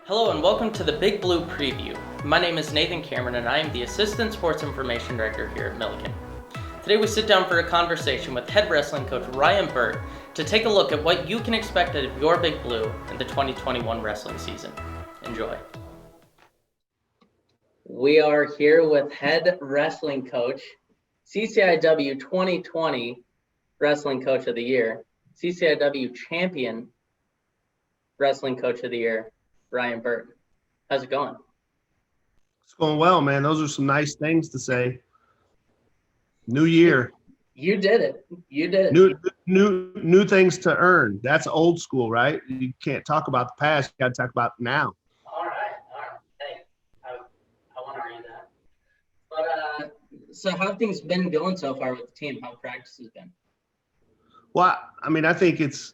Hello and welcome to the Big Blue Preview. My name is Nathan Cameron and I am the Assistant Sports Information Director here at Millikin. Today we sit down for a conversation with head wrestling coach Ryan Birt to take a look at what you can expect out of your Big Blue in the 2021 wrestling season. Enjoy. We are here with head wrestling coach, CCIW 2020 Wrestling Coach of the Year, CCIW Champion Wrestling Coach of the Year, Ryan Burton. How's it going? It's going well, man. Those are some nice things to say. New year. You did it. You did it. New things to earn. That's old school, right? You can't talk about the past. You got to talk about now. All right. Hey, I want to argue that. But so how have things been going so far with the team? How practice has been? Well, I mean, I think it's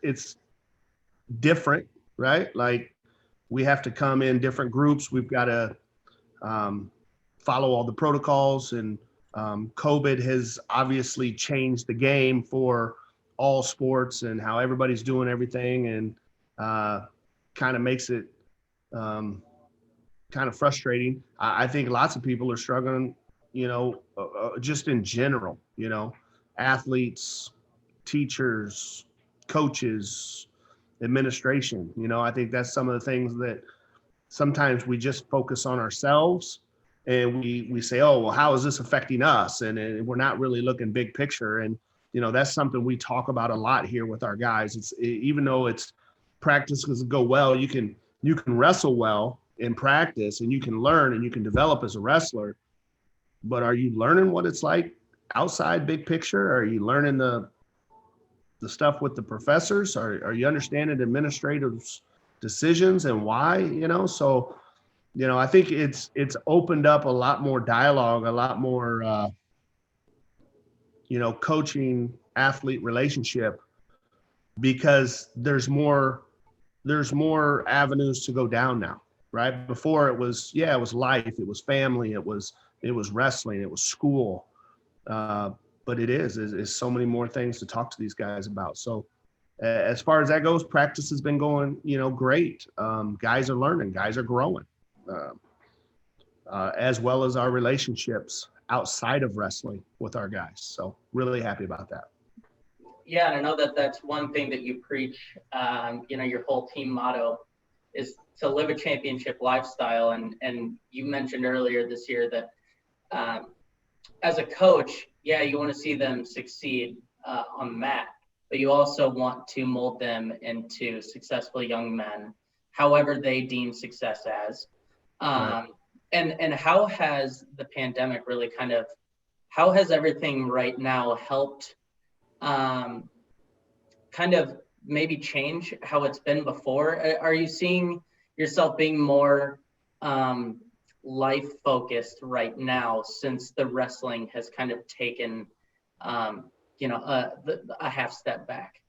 different, right? Like, we have to come in different groups. We've got to follow all the protocols, and COVID has obviously changed the game for all sports and how everybody's doing everything, and kind of makes it kind of frustrating. I think lots of people are struggling, just in general, athletes, teachers, coaches, administration. I think that's some of the things that sometimes we just focus on ourselves, and we say, oh, well, how is this affecting us? And we're not really looking big picture. And, that's something we talk about a lot here with our guys. Even though it's practices go well, you can wrestle well in practice, and you can learn and you can develop as a wrestler. But are you learning what it's like outside big picture? Are you learning the stuff with the professors? Are you understanding administrative decisions and why? So I think it's opened up a lot more dialogue, a lot more coaching athlete relationship, because there's more avenues to go down now, right? Before it was life, it was family, it was wrestling, it was school, but it is so many more things to talk to these guys about. So as far as that goes, practice has been going, great. Guys are learning, guys are growing, as well as our relationships outside of wrestling with our guys. So really happy about that. Yeah, and I know that's one thing that you preach. Your whole team motto is to live a championship lifestyle. And you mentioned earlier this year that as a coach, you want to see them succeed on the mat, but you also want to mold them into successful young men, however they deem success as. Right. And how has the pandemic really how has everything right now helped kind of maybe change how it's been before? Are you seeing yourself being more life focused right now, since the wrestling has kind of taken a half step back?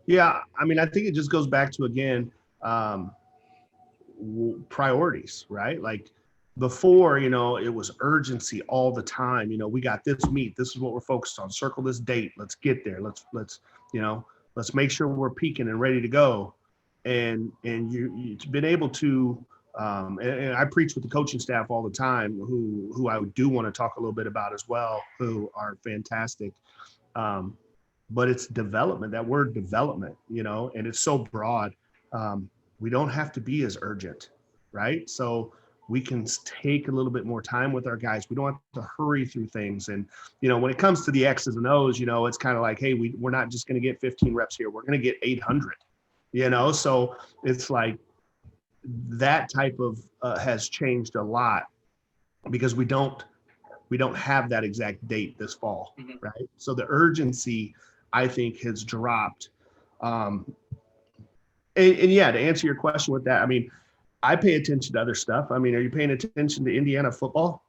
Yeah, I mean, I think it just goes back to, again, priorities, right? Like before, it was urgency all the time. We got this meet, this is what we're focused on, circle this date, let's get there, let's make sure we're peaking and ready to go. And you've been able to and I preach with the coaching staff all the time, who I do want to talk a little bit about as well, who are fantastic. But it's development, that word development, and it's so broad. We don't have to be as urgent, right? So we can take a little bit more time with our guys. We don't have to hurry through things. And, when it comes to the X's and O's, it's kind of like, hey, we're not just going to get 15 reps here. We're going to get 800, So it's like, that type of has changed a lot, because we don't have that exact date this fall, right? So the urgency, I think, has dropped. And yeah, to answer your question with that, I mean, I pay attention to other stuff. I mean, are you paying attention to Indiana football?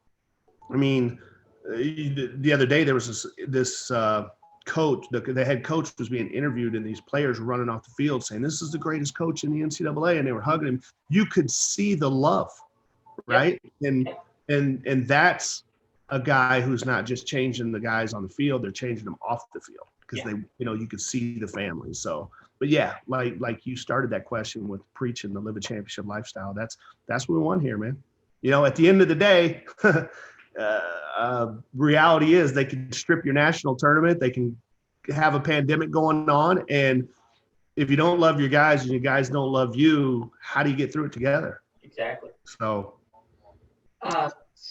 I mean, the other day there was this coach, the head coach was being interviewed, and these players were running off the field saying, this is the greatest coach in the NCAA, and they were hugging him. You could see the love, right? And that's a guy who's not just changing the guys on the field, they're changing them off the field, because they, you could see the family. So yeah, like you started that question with preaching the live a championship lifestyle. That's what we want here, man. At the end of the day, reality is they can strip your national tournament. They can have a pandemic going on. And if you don't love your guys and your guys don't love you, how do you get through it together? Exactly. So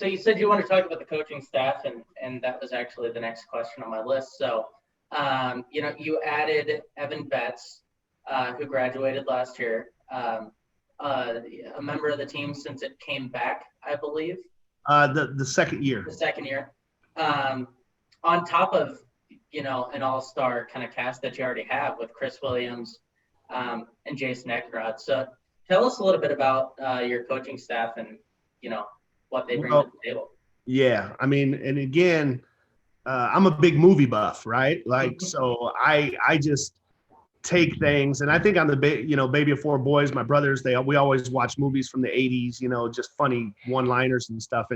you said you want to talk about the coaching staff, and that was actually the next question on my list. So, you added Evan Betts, who graduated last year, a member of the team since it came back, I believe. The second year. The second year. On top of, an all-star kind of cast that you already have with Chris Williams and Jason Eckrod. So tell us a little bit about your coaching staff and, what they bring to the table. Yeah. I mean, and again, I'm a big movie buff, right? Like, so I just take things, and I think I'm the baby of four boys. My brothers, we always watch movies from the 80s, just funny one-liners and stuff.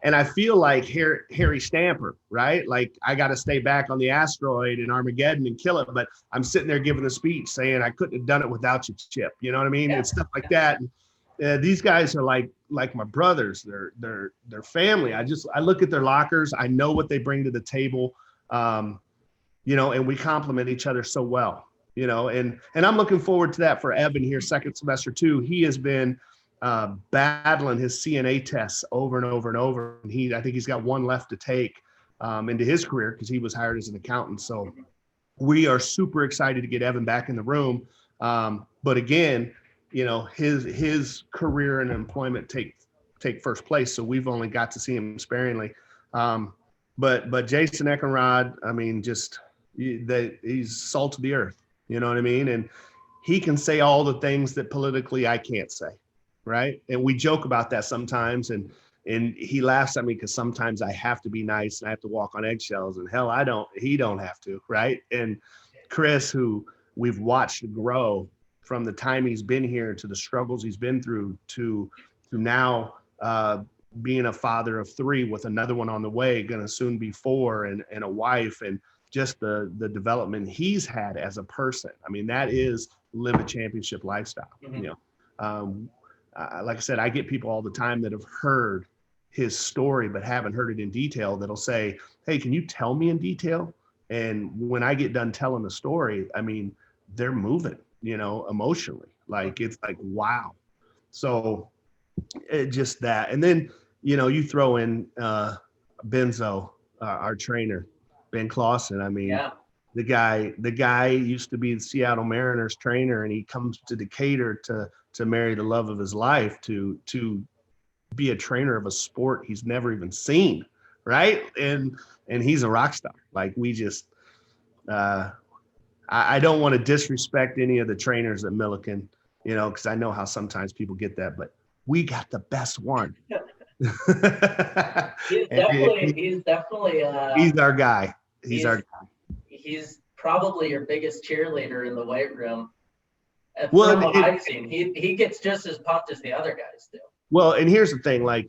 And I feel like Harry Stamper, right? Like, I got to stay back on the asteroid in Armageddon and kill it, but I'm sitting there giving a speech saying I couldn't have done it without you, Chip. You know what I mean? Yeah. And stuff like that. And these guys are like my brothers. They're family. I look at their lockers. I know what they bring to the table. And we complement each other so well. And I'm looking forward to that for Evan here, second semester too. He has been battling his CNA tests over and over and over. And I think he's got one left to take into his career because he was hired as an accountant. So we are super excited to get Evan back in the room. But again, his career and employment take first place. So we've only got to see him sparingly. But Jason Eckenrod, I mean, he's salt of the earth. You know what I mean? And he can say all the things that politically I can't say, right? And we joke about that sometimes, and he laughs at me because sometimes I have to be nice and I have to walk on eggshells, and hell, he don't have to, right? And Chris, who we've watched grow from the time he's been here to the struggles he's been through to now being a father of three with another one on the way, going to soon be four, and a wife, and just the development he's had as a person. I mean, that is live a championship lifestyle. Mm-hmm. Like I said, I get people all the time that have heard his story but haven't heard it in detail that'll say, hey, can you tell me in detail? And when I get done telling the story, I mean, they're moving, emotionally. Like, it's like, wow. So just that. And then, you throw in Benzo, our trainer, Ben Clausen. I mean, yeah. The guy used to be the Seattle Mariners trainer, and he comes to Decatur to marry the love of his life, to be a trainer of a sport he's never even seen, right? And he's a rock star. Like, we just I don't want to disrespect any of the trainers at Millikin, because I know how sometimes people get that, but we got the best one. He's definitely he's our guy. He's our guy. He's probably your biggest cheerleader in the weight room. From what I've seen, he gets just as pumped as the other guys do. Well, and here's the thing, like,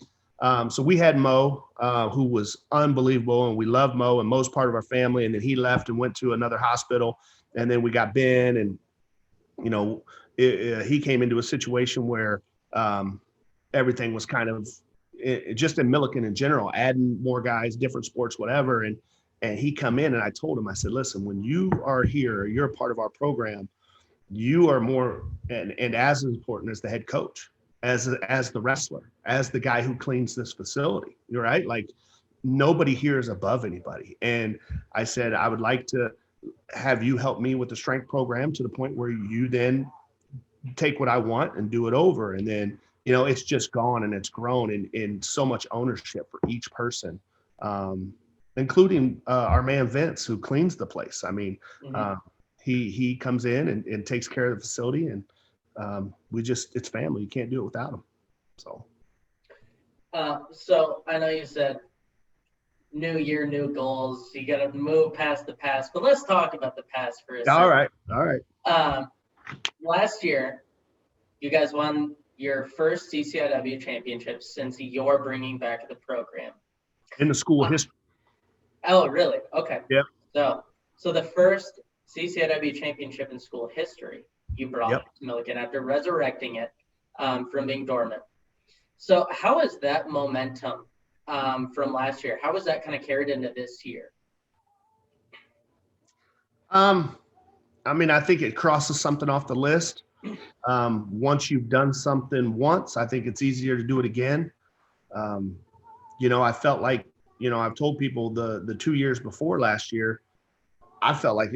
so we had Mo, who was unbelievable, and we love Mo, and Mo's part of our family, and then he left and went to another hospital, and then we got Ben, and he came into a situation where everything was kind of just in Millikin in general, adding more guys, different sports, whatever. And he come in, and I told him, I said, listen, when you are here, you're a part of our program, you are more and as important as the head coach, as the wrestler, as the guy who cleans this facility. You're right. Like, nobody here is above anybody. And I said, I would like to have you help me with the strength program to the point where you then take what I want and do it over. And then, it's just gone, and it's grown in so much ownership for each person, including our man Vince, who cleans the place. I mean, he comes in and takes care of the facility, and it's family. You can't do it without him. So I know you said new year, new goals. You got to move past the past, but let's talk about the past for a second. All right. Last year, you guys won your first CCIW championship since you're bringing back the program. In the school history. Oh, really? Okay. Yep. So the first CCIW championship in school history you brought Yep. to Millikin after resurrecting it from being dormant. So how is that momentum from last year? How was that kind of carried into this year? I mean, I think it crosses something off the list. Once you've done something once, I think it's easier to do it again. I felt like, I've told people the 2 years before last year, I felt like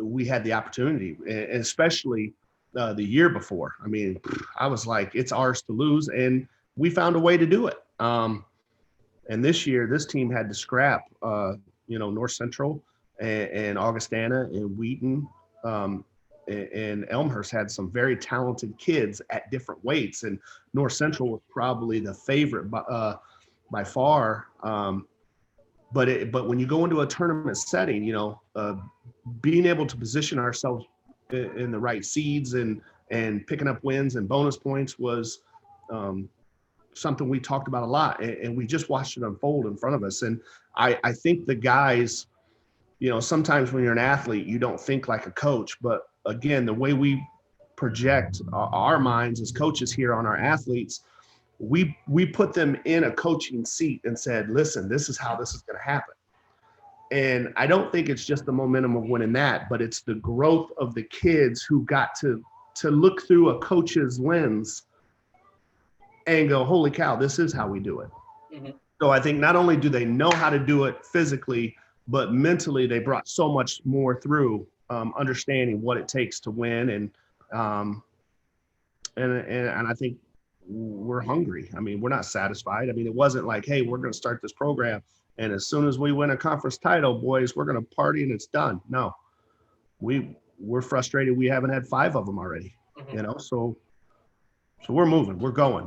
we had the opportunity, and especially the year before. I mean, I was like, it's ours to lose, and we found a way to do it. And this year, this team had to scrap, North Central and Augustana and Wheaton and Elmhurst had some very talented kids at different weights, and North Central was probably the favorite by far. But when you go into a tournament setting, being able to position ourselves in the right seeds and picking up wins and bonus points was something we talked about a lot, and we just watched it unfold in front of us. And I think the guys, sometimes when you're an athlete, you don't think like a coach, but again, the way we project our minds as coaches here on our athletes, we put them in a coaching seat and said, listen, this is how this is going to happen. And I don't think it's just the momentum of winning that, but it's the growth of the kids who got to look through a coach's lens and go, holy cow, this is how we do it. Mm-hmm. So I think not only do they know how to do it physically, but mentally they brought so much more through understanding what it takes to win. And I think we're hungry. I mean, we're not satisfied. I mean, it wasn't like, hey, we're going to start this program, and as soon as we win a conference title, boys, we're going to party and it's done. No, we're frustrated. We haven't had 5 of them already, mm-hmm. So we're moving, we're going,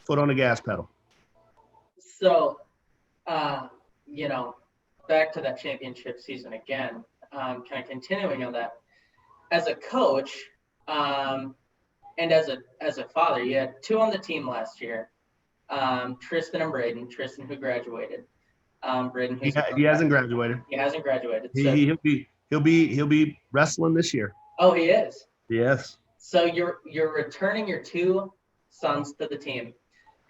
foot on the gas pedal. So, back to that championship season again, kind of continuing on that, as a coach, and as a father, you had 2 on the team last year, Tristan and Braden. Tristan, who graduated. Braden, he hasn't graduated. He hasn't graduated. So he'll be wrestling this year. Oh, he is. Yes. So you're returning your 2 sons to the team,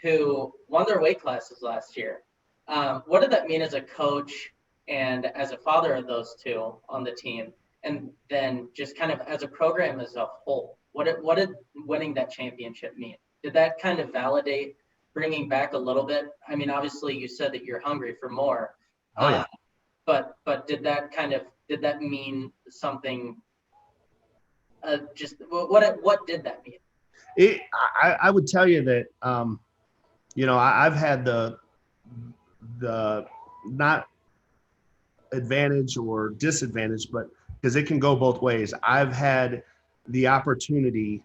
who won their weight classes last year. What did that mean as a coach and as a father of those 2 on the team, and then just kind of as a program as a whole? What did winning that championship mean? Did that kind of validate bringing back a little bit? I mean, obviously you said that you're hungry for more. Oh yeah. But did that mean something? Just what did that mean? I would tell you that I've had the not advantage or disadvantage, but because it can go both ways. I've had the opportunity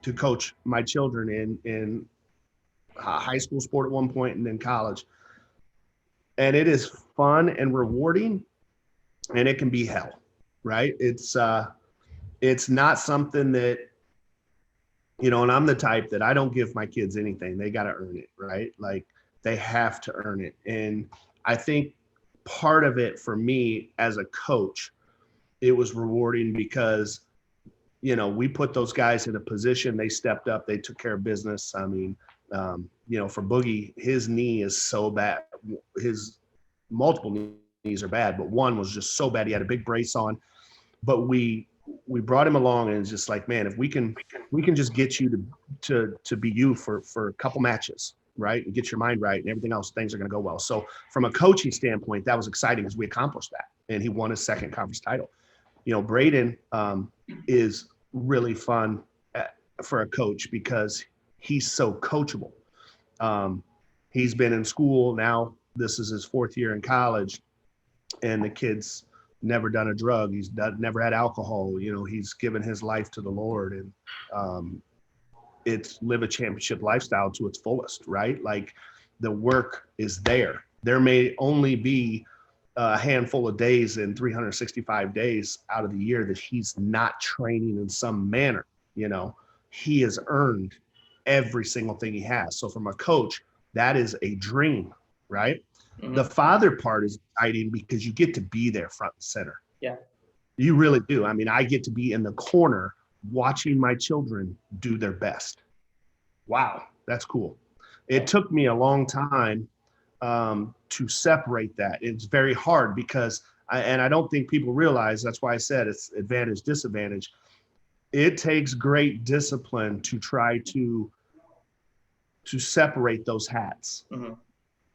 to coach my children in high school sport at one point and then college. And it is fun and rewarding, and it can be hell, right? It's not something that, and I'm the type that I don't give my kids anything. They got to earn it, right? Like they have to earn it. And I think part of it for me as a coach, it was rewarding because, we put those guys in a position, they stepped up, they took care of business. I mean, for Boogie, his knee is so bad. His multiple knees are bad, but one was just so bad. He had a big brace on, but we brought him along, and it's just like, man, if we can just get you to be you for a couple matches, right? And get your mind right and everything else, things are going to go well. So from a coaching standpoint, that was exciting because we accomplished that, and he won his 2nd conference title. Braden is really fun for a coach because he's so coachable. He's been in school now. This is his 4th year in college, and the kid's never done a drug. He's never had alcohol. He's given his life to the Lord, and it's live a championship lifestyle to its fullest, right? Like the work is there. There may only be a handful of days in 365 days out of the year that he's not training in some manner. He has earned every single thing he has. So from a coach, that is a dream, right? Mm-hmm. The father part is exciting because you get to be there front and center. Yeah. You really do. I mean, I get to be in the corner watching my children do their best. Wow, that's cool. It took me a long time to separate that. It's very hard because, I don't think people realize, that's why I said it's advantage, disadvantage. It takes great discipline to try to separate those hats. Mm-hmm.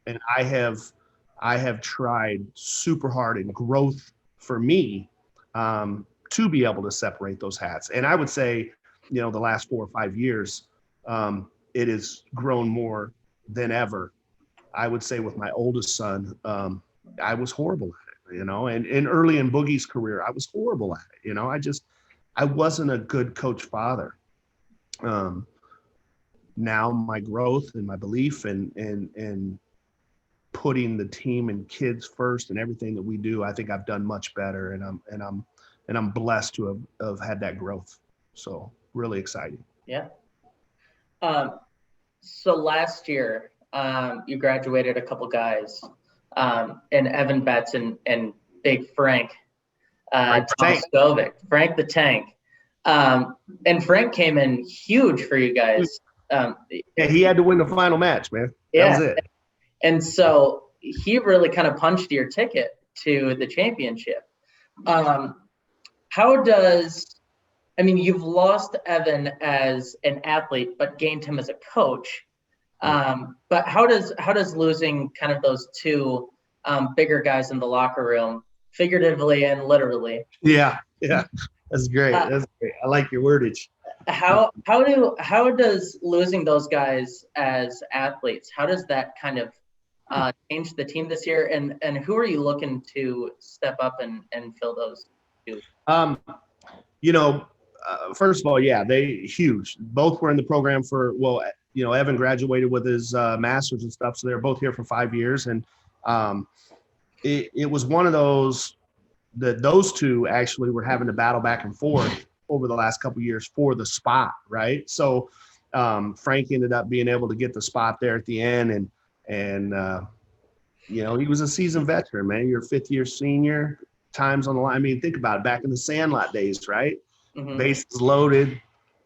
And I have tried super hard, and growth for me to be able to separate those hats. And I would say, the last 4 or 5 years, it has grown more than ever. I would say with my oldest son, I was horrible at it, and early in Boogie's career, I was horrible at it. I wasn't a good coach father. Now my growth and my belief and putting the team and kids first and everything that we do, I think I've done much better, and I'm blessed to have had that growth. So really exciting. Yeah. So last year, you graduated a couple guys, and Evan Betts and Big Frank, Tomaskovic, Frank the Tank. And Frank came in huge for you guys. Yeah, he had to win the final match, man. Yeah. That was it. And so he really kind of punched your ticket to the championship. You've lost Evan as an athlete, but gained him as a coach. But how does losing kind of those two bigger guys in the locker room, figuratively and literally? Yeah, that's great. That's great. I like your wordage. How does losing those guys as athletes, how does that kind of change the team this year? And who are you looking to step up and fill those shoes? First of all, yeah, they huge. Both were in the program for, Evan graduated with his master's and stuff, so they're both here for 5 years. And it was one of those that those two actually were having to battle back and forth over the last couple of years for the spot, right? So Frank ended up being able to get the spot there at the end, and he was a seasoned veteran, man. You're a fifth-year senior, times on the line. I mean, think about it, back in the Sandlot days, right? Mm-hmm. Bases loaded,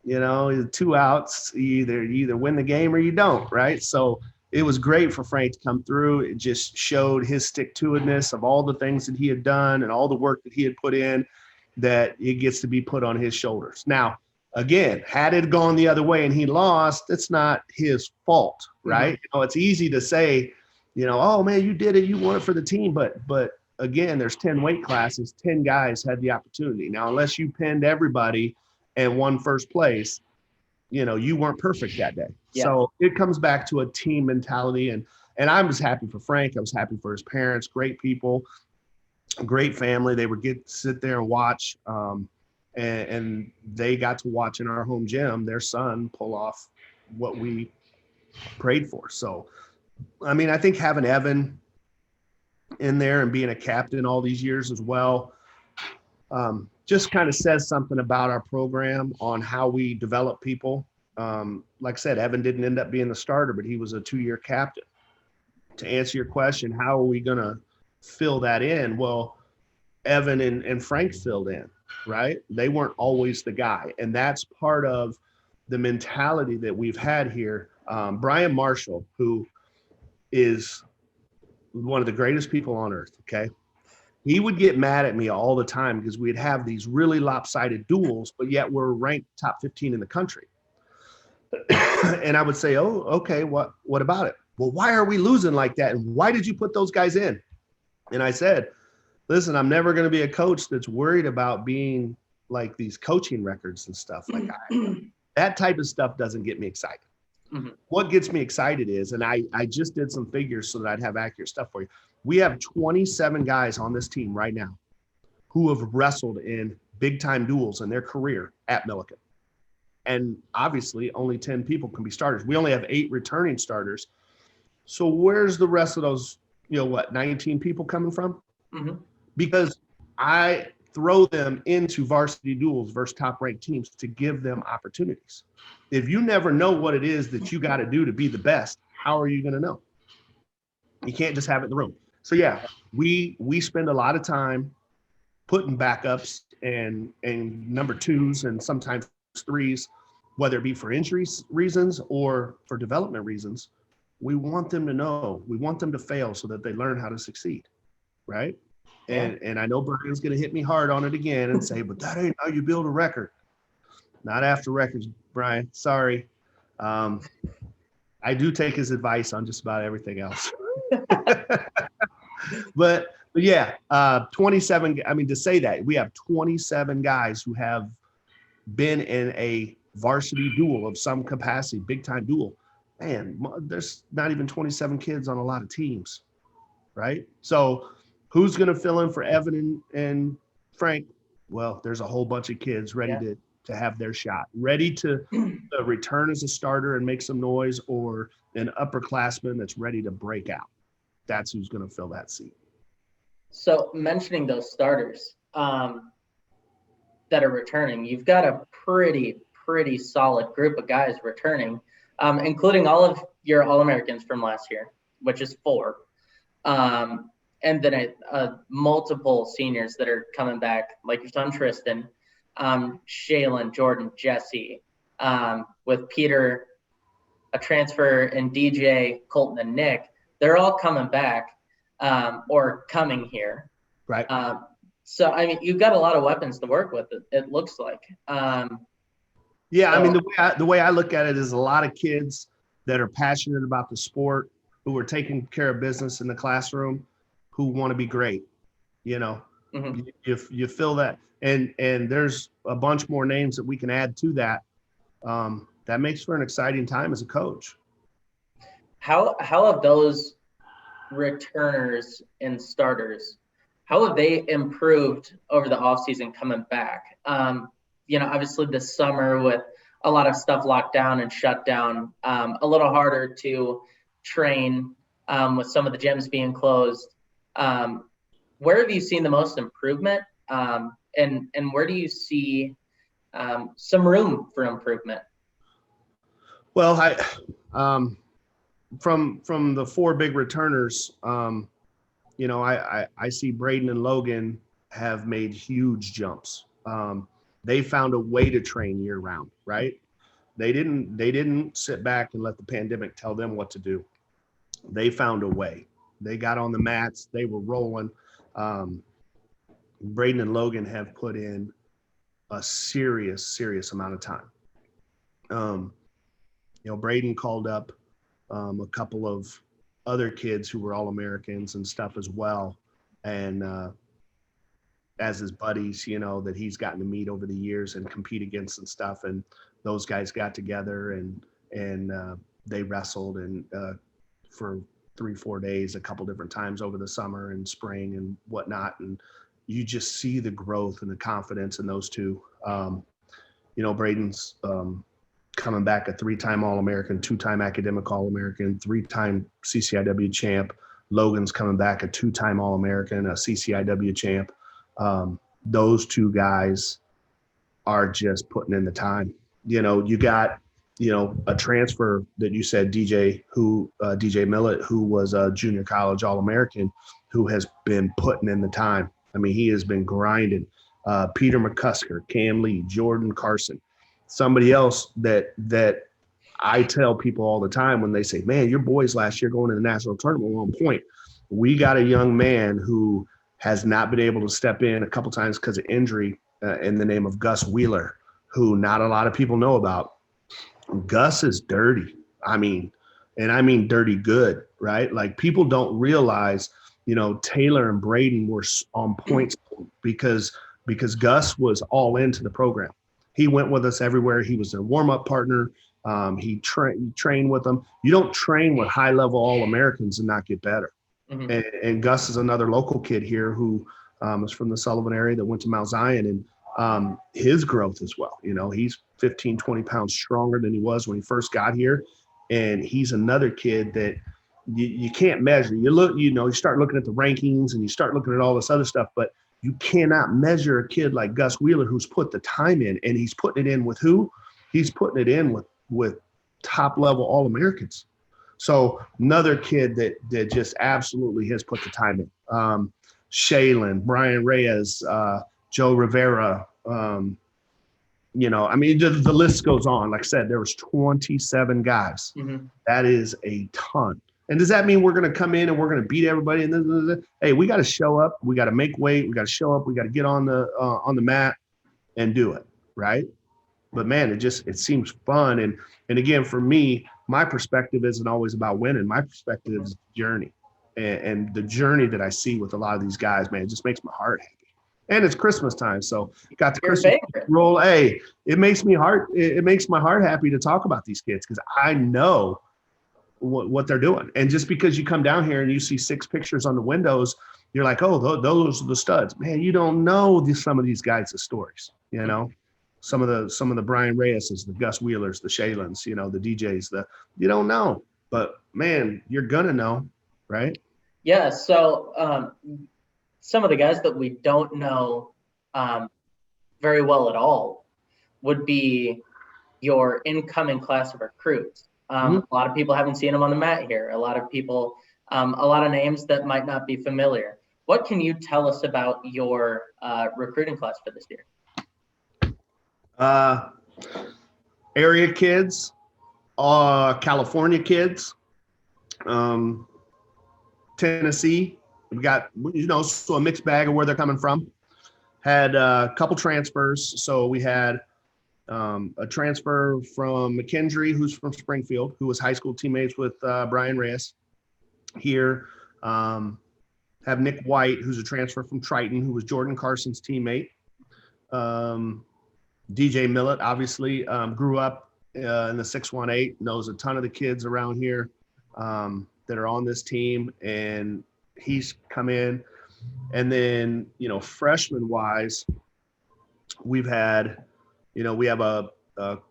2 outs, you either win the game or you don't, right? So it was great for Frank to come through. It just showed his stick-to-itiveness of all the things that he had done and all the work that he had put in, that it gets to be put on his shoulders. Now, again, had it gone the other way and he lost, it's not his fault, right? Mm-hmm. It's easy to say, oh man, you did it, you won it for the team, but again, there's 10 weight classes, 10 guys had the opportunity. Now, unless you pinned everybody and won first place, you weren't perfect that day. Yeah. So it comes back to a team mentality, and I was happy for Frank. I was happy for his parents, great people, great family. They would sit there and watch, and they got to watch in our home gym their son pull off what we prayed for. So, I think having Evan in there and being a captain all these years as well, just kind of says something about our program on how we develop people. Like I said, Evan didn't end up being the starter, but he was a 2-year captain. To answer your question, how are we going to fill that in? Well, Evan and Frank filled in, right? They weren't always the guy. And that's part of the mentality that we've had here. Brian Marshall, who is one of the greatest people on earth, okay? He would get mad at me all the time because we'd have these really lopsided duels, but yet we're ranked top 15 in the country. And I would say, oh, okay, what about it? Well, why are we losing like that? And why did you put those guys in? And I said, listen, I'm never going to be a coach that's worried about being like these coaching records and stuff. Like that type of stuff doesn't get me excited. Mm-hmm. What gets me excited is, and I just did some figures so that I'd have accurate stuff for you. We have 27 guys on this team right now who have wrestled in big-time duels in their career at Millikin. And obviously, only 10 people can be starters. We only have 8 returning starters. So where's the rest of those, 19 people coming from? Mm-hmm. Because I throw them into varsity duels versus top-ranked teams to give them opportunities. If you never know what it is that you got to do to be the best, how are you going to know? You can't just have it in the room. So, yeah, we spend a lot of time putting backups and number twos and sometimes threes, whether it be for injuries reasons or for development reasons. We want them to know, we want them to fail so that they learn how to succeed, right? Yeah. And I know Brian's going to hit me hard on it again and say, but that ain't how you build a record. Not after records, Brian. Sorry. I do take his advice on just about everything else. but yeah, 27. I mean, to say that we have 27 guys who have been in a varsity duel of some capacity, big time duel. Man, there's not even 27 kids on a lot of teams, right? So who's going to fill in for Evan and Frank? Well, there's a whole bunch of kids ready to have their shot, ready to return as a starter and make some noise, or an upperclassman that's ready to break out. That's who's going to fill that seat. So mentioning those starters that are returning, you've got a pretty solid group of guys returning, including all of your All-Americans from last year, which is 4. And then multiple seniors that are coming back, like your son Tristan, Shaylin, Jordan, Jesse, with Peter, a transfer, and DJ, Colton, and Nick. They're all coming back or coming here. Right. So, I mean, you've got a lot of weapons to work with, it looks like. Yeah, I mean, the way I look at it is a lot of kids that are passionate about the sport, who are taking care of business in the classroom, who want to be great. You know, you feel that, and there's a bunch more names that we can add to that. That makes for an exciting time as a coach. How have those returners and starters, how have they improved over the offseason coming back? Obviously this summer with a lot of stuff locked down and shut down, a little harder to train with some of the gyms being closed. Where have you seen the most improvement? And where do you see some room for improvement? Well, from the 4 big returners, I see Braden and Logan have made huge jumps. They found a way to train year round, right? They didn't sit back and let the pandemic tell them what to do. They found a way. They got on the mats. They were rolling. Braden and Logan have put in a serious amount of time. Braden called up a couple of other kids who were All-Americans and stuff as well. And as his buddies, that he's gotten to meet over the years and compete against and stuff. And those guys got together and they wrestled and for 3-4 days, a couple different times over the summer and spring and whatnot. And you just see the growth and the confidence in those two. Braden's coming back a 3-time All-American, 2-time academic All-American, 3-time CCIW champ. Logan's coming back a 2-time All-American, a CCIW champ. Those two guys are just putting in the time. You got, a transfer that you said, DJ Millett, who was a junior college All-American, who has been putting in the time. I mean, he has been grinding. Peter McCusker, Cam Lee, Jordan Carson. Somebody else that I tell people all the time when they say, man, your boys last year going to the national tournament were on point. We got a young man who has not been able to step in a couple times because of injury in the name of Gus Wheeler, who not a lot of people know about. Gus is dirty. I mean dirty good, right? Like people don't realize, Taylor and Braden were on points because Gus was all into the program. He went with us everywhere. He was their warm-up partner. He trained with them. You don't train with high-level All-Americans and not get better. Mm-hmm. And Gus is another local kid here who is from the Sullivan area that went to Mount Zion, and his growth as well. He's 15, 20 pounds stronger than he was when he first got here. And he's another kid that you can't measure. You look, you start looking at the rankings and you start looking at all this other stuff, but you cannot measure a kid like Gus Wheeler who's put the time in, and he's putting it in with who? He's putting it in with top-level All-Americans. So another kid that just absolutely has put the time in. Shaylin, Brian Reyes, Joe Rivera. I mean, the list goes on. Like I said, there was 27 guys. Mm-hmm. That is a ton. And does that mean we're going to come in and we're going to beat everybody? And hey, we got to show up. We got to make weight. We got to show up. We got to get on the mat and do it, right? But man, it seems fun. And again, for me, my perspective isn't always about winning. My perspective is the journey, and the journey that I see with a lot of these guys, man, it just makes my heart happy. And it's Christmas time, so got the Christmas roll. Hey, it makes my heart happy to talk about these kids because I know what they're doing. And just because you come down here and you see 6 pictures on the windows, you're like, oh, those are the studs. Man, you don't know some of these guys' stories. You know, some of the Brian Reyeses, the Gus Wheelers, the Shaylins, the DJs. You don't know, but man, you're gonna know, right? Yeah. So some of the guys that we don't know very well at all would be your incoming class of recruits. A lot of people haven't seen them on the mat here. A lot of people, a lot of names that might not be familiar. What can you tell us about your recruiting class for this year? Area kids, California kids, Tennessee. We got, so a mixed bag of where they're coming from. Had a couple transfers. So we had a transfer from McKendree, who's from Springfield, who was high school teammates with Brian Reyes here. Have Nick White, who's a transfer from Triton, who was Jordan Carson's teammate. DJ Millett, obviously, grew up in the 618, knows a ton of the kids around here that are on this team, and he's come in. And then, freshman-wise, we've had, we have a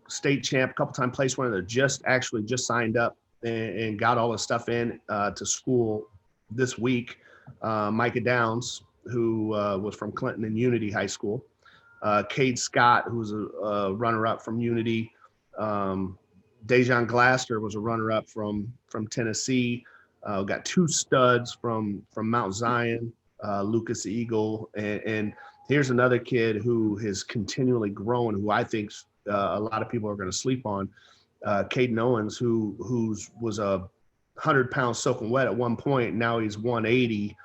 state champ, couple-time place winner that just signed up and got all the stuff in to school this week. Micah Downs, who was from Clinton and Unity High School. Cade Scott, who was a runner-up from Unity. Dejon Glaster was a runner-up from Tennessee. Got 2 studs from Mount Zion, Lucas Eagle, and here's another kid who has continually grown, who I think a lot of people are going to sleep on. Caden Owens, who was a 100-pound soaking wet at one point. Now he's 180.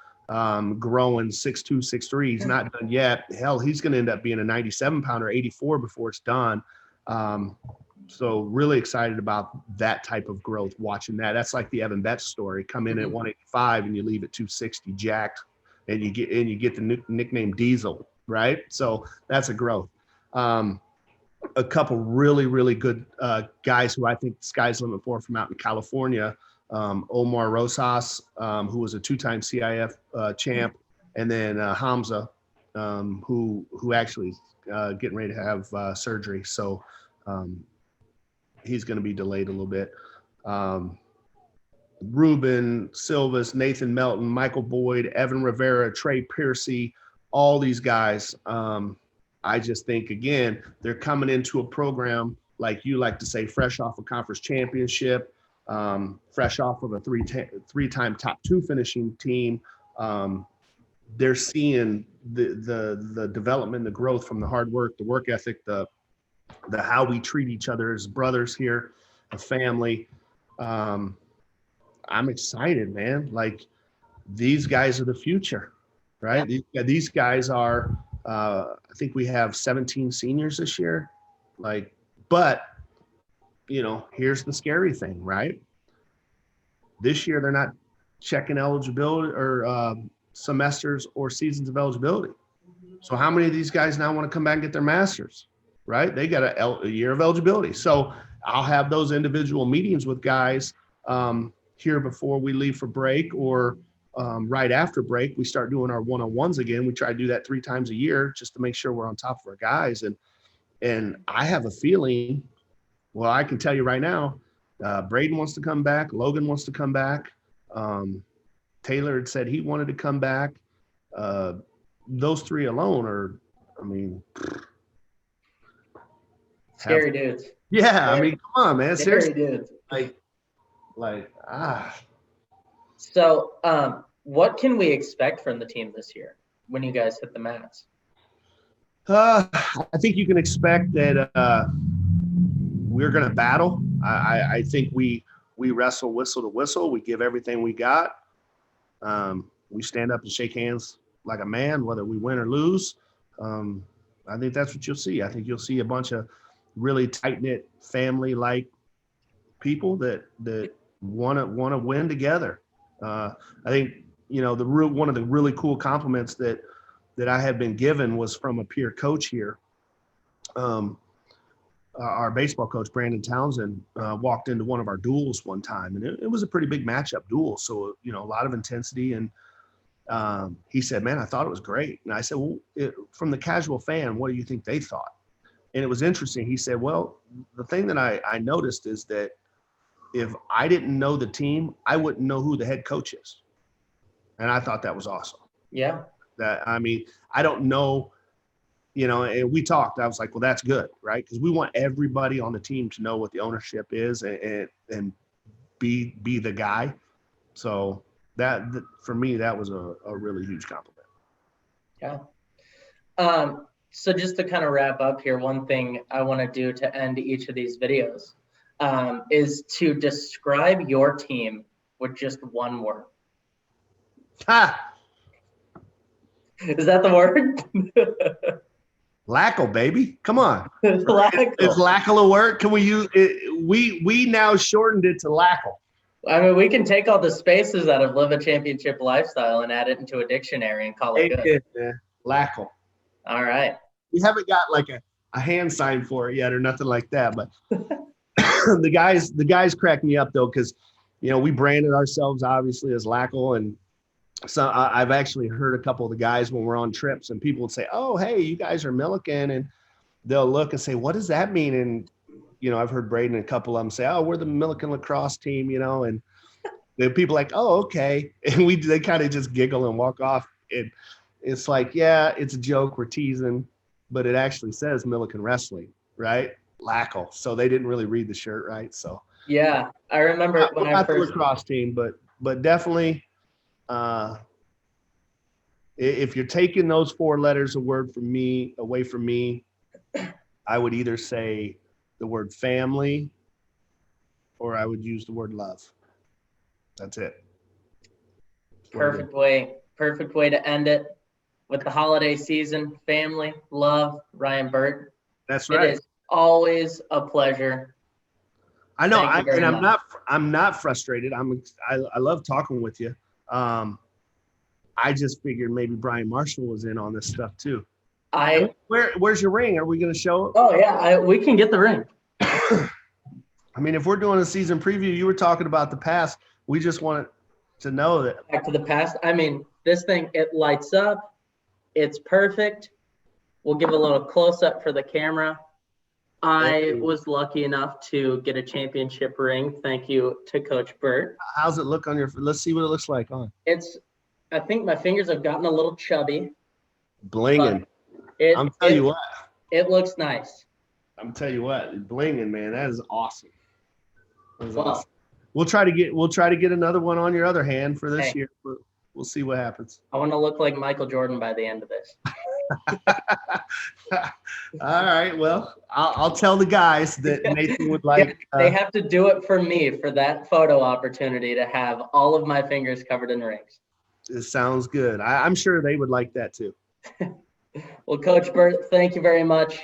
Growing 6'2", 6'3". He's not done yet. Hell, he's going to end up being a 97-pounder, 84 before it's done. So really excited about that type of growth, watching that. That's like the Evan Betts story. Come in at 185 and you leave at 260 jacked, and you get the nickname Diesel, right? So that's a growth. A couple really, really good guys who I think the sky's the limit for from out in California. Omar Rosas, who was a 2-time CIF champ, and then Hamza, who actually getting ready to have surgery. So he's going to be delayed a little bit. Ruben Silvas, Nathan Melton, Michael Boyd, Evan Rivera, Trey Piercy, all these guys. I just think, again, they're coming into a program, like you like to say, fresh off a conference championship, fresh off of a three-time top 2 finishing team. They're seeing the development, the growth from the hard work, the work ethic, the how we treat each other as brothers here, a family. I'm excited, man. Like, these guys are the future, right? Yeah. These guys are, I think we have 17 seniors this year. But here's the scary thing, right? This year, they're not checking eligibility or semesters or seasons of eligibility. So how many of these guys now want to come back and get their masters, right? They got a year of eligibility. So I'll have those individual meetings with guys here before we leave for break, or right after break. We start doing our one-on-ones again. We try to do that 3 times a year just to make sure we're on top of our guys. And I have a feeling, well, I can tell you right now, Braden wants to come back. Logan wants to come back. Taylor had said he wanted to come back. Those 3 alone are, scary dudes. Yeah, come on, man. Scary Seriously. dudes. Like. So What can we expect from the team this year when you guys hit the mats? I think you can expect that we're going to battle. I think we wrestle whistle to whistle. We give everything we got. We stand up and shake hands like a man, whether we win or lose. I think that's what you'll see. I think you'll see a bunch of really tight-knit family-like people that want to win together. I think, one of the really cool compliments that I had been given was from a peer coach here. Our baseball coach, Brandon Townsend, walked into one of our duels one time, and it was a pretty big matchup duel. So, a lot of intensity. And he said, man, I thought it was great. And I said, well, from the casual fan, what do you think they thought? And it was interesting. He said, well, the thing that I noticed is that if I didn't know the team, I wouldn't know who the head coach is. And I thought that was awesome. Yeah. I don't know, and we talked. I was like, well, that's good, right? Because we want everybody on the team to know what the ownership is and be the guy. So that for me, that was a really huge compliment. Yeah. So just to kind of wrap up here, one thing I want to do to end each of these videos is to describe your team with just one word. Ha! Is that the word? Lackle, baby. Come on. Lackle. Is lackle a word? Can we use it? We now shortened it to lackle. I mean, we can take all the spaces out of live a championship lifestyle and add it into a dictionary and call it good. Man. Lackle. All right. We haven't got like a hand sign for it yet or nothing like that. But the guys crack me up though, because we branded ourselves obviously as Lackle, and so I've actually heard a couple of the guys when we're on trips and people would say, oh, hey, you guys are Millikin, and they'll look and say, what does that mean? And I've heard Braden and a couple of them say, oh, we're the Millikin lacrosse team, and the people like, oh, okay. And they kind of just giggle and walk off. It's like, yeah, it's a joke. We're teasing, but it actually says Millikin Wrestling, right? Lackle. So they didn't really read the shirt, right? So yeah, I remember when I first the lacrosse team, but definitely, if you're taking those 4 letters away from me, I would either say the word family or I would use the word love. That's it. Perfect way to end it with the holiday season. Family, love, Ryan Birt. That's right. It is always a pleasure. I know. I'm not frustrated. I love talking with you. I just figured maybe Brian Marshall was in on this stuff too. Where's your ring? Are we going to show it? Oh yeah, we can get the ring. I mean, if we're doing a season preview, you were talking about the past. We just wanted to know that. Back to the past. I mean, this thing, it lights up. It's perfect. We'll give a little close up for the camera. I was lucky enough to get a championship ring. Thank you to Coach Birt. How's it look on your? Let's see what it looks like on. I think my fingers have gotten a little chubby. Blinging. I'm telling you what. It looks nice. I'm telling you what, blinging, man. That is awesome. Awesome. We'll try to get another one on your other hand for this year. But we'll see what happens. I want to look like Michael Jordan by the end of this. All right. Well, I'll tell the guys that Nathan would like. They have to do it for me for that photo opportunity to have all of my fingers covered in rings. It sounds good. I'm sure they would like that too. Well, Coach Birt, thank you very much.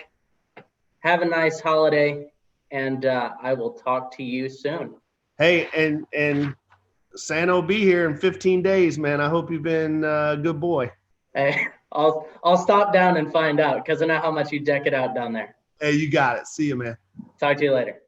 Have a nice holiday, and I will talk to you soon. Hey, and Santa will be here in 15 days, man. I hope you've been a good boy. Hey, I'll stop down and find out because I know how much you deck it out down there. Hey, you got it. See you, man. Talk to you later.